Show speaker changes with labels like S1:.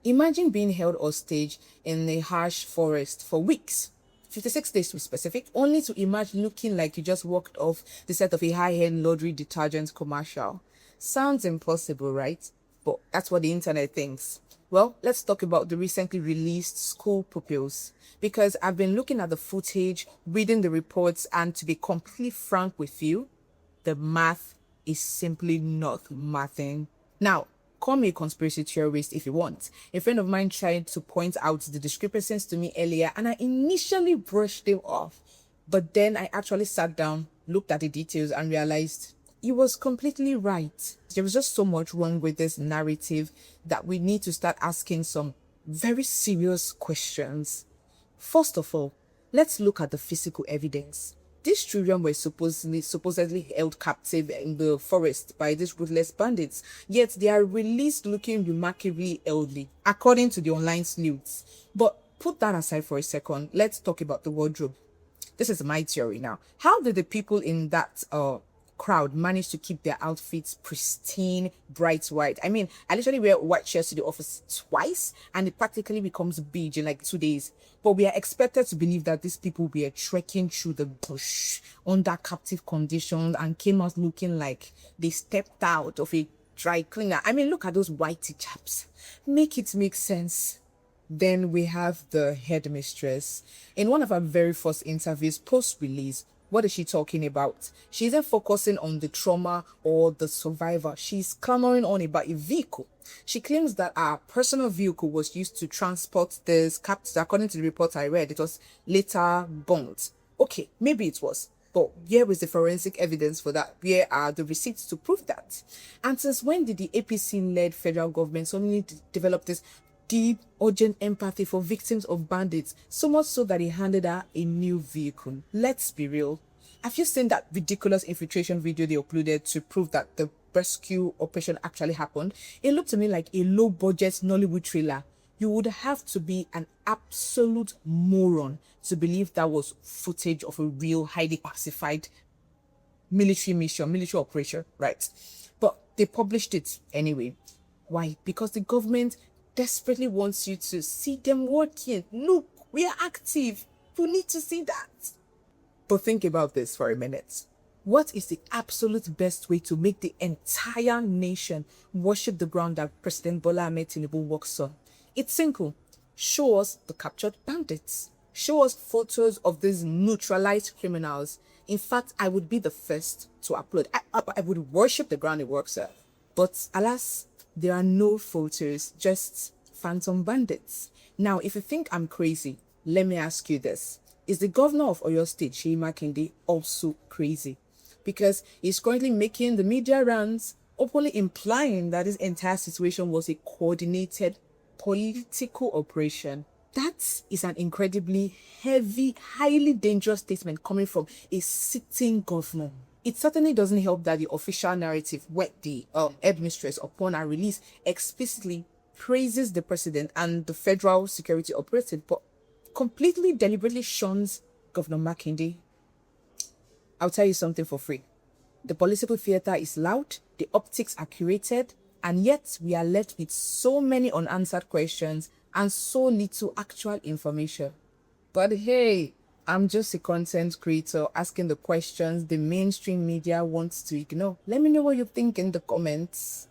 S1: Imagine being held hostage in a harsh forest for weeks, 56 days to be specific, only to emerge looking like you just walked off the set of a high-end laundry detergent commercial. Sounds impossible, right? But that's what the internet thinks. Well, let's talk about the recently released school pupils. Because I've been looking at the footage, reading the reports, and to be completely frank with you, the math is simply not mathing. Now, call me a conspiracy theorist if you want. A friend of mine tried to point out the discrepancies to me earlier, and I initially brushed them off. But then I actually sat down, looked at the details, and realized he was completely right. There was just so much wrong with this narrative that we need to start asking some very serious questions. First of all, let's look at the physical evidence. These children were supposedly held captive in the forest by these ruthless bandits, yet they are released looking remarkably elderly, according to the online sleuths. But put that aside for a second, let's talk about the wardrobe. This is my theory now. How did the people in that crowd manage to keep their outfits pristine, bright white? I mean, I literally wear white shirts to the office twice and it practically becomes beige in like 2 days. But we are expected to believe that these people were trekking through the bush under captive conditions and came out looking like they stepped out of a dry cleaner. I mean, look at those whitey chaps. Make it make sense. Then we have the headmistress. In one of our very first interviews post-release, what is she talking about? She isn't focusing on the trauma or the survivor. She's clamoring on about a vehicle. She claims that our personal vehicle was used to transport this captives. According to the report I read, it was later burnt. Okay, maybe it was. But where is the forensic evidence for that? Where are the receipts to prove that? And since when did the APC-led federal government suddenly develop this deep, urgent empathy for victims of bandits, so much so that he handed her a new vehicle? Let's be real. Have you seen that ridiculous infiltration video they uploaded to prove that the rescue operation actually happened? It looked to me like a low-budget Nollywood thriller. You would have to be an absolute moron to believe that was footage of a real, highly classified military operation, right? But they published it anyway. Why? Because the government desperately wants you to see them working. Look, we are active. You need to see that. But think about this for a minute. What is the absolute best way to make the entire nation worship the ground that President Bola Ahmed Tinubu walks on? It's simple. Show us the captured bandits. Show us photos of these neutralized criminals. In fact, I would be the first to upload. I would worship the ground it works at. But alas, there are no photos, just phantom bandits. Now, if you think I'm crazy, let me ask you this. Is the governor of Oyo State, Seyi Makinde, also crazy? Because he's currently making the media rounds, openly implying that this entire situation was a coordinated political operation. That is an incredibly heavy, highly dangerous statement coming from a sitting governor. It certainly doesn't help that the official narrative, where the headmistress upon her release explicitly praises the president and the federal security operative, but completely deliberately shuns Governor Makinde. I'll tell you something for free. The political theater is loud, the optics are curated, and yet we are left with so many unanswered questions and so little actual information. But hey, I'm just a content creator asking the questions the mainstream media wants to ignore. Let me know what you think in the comments.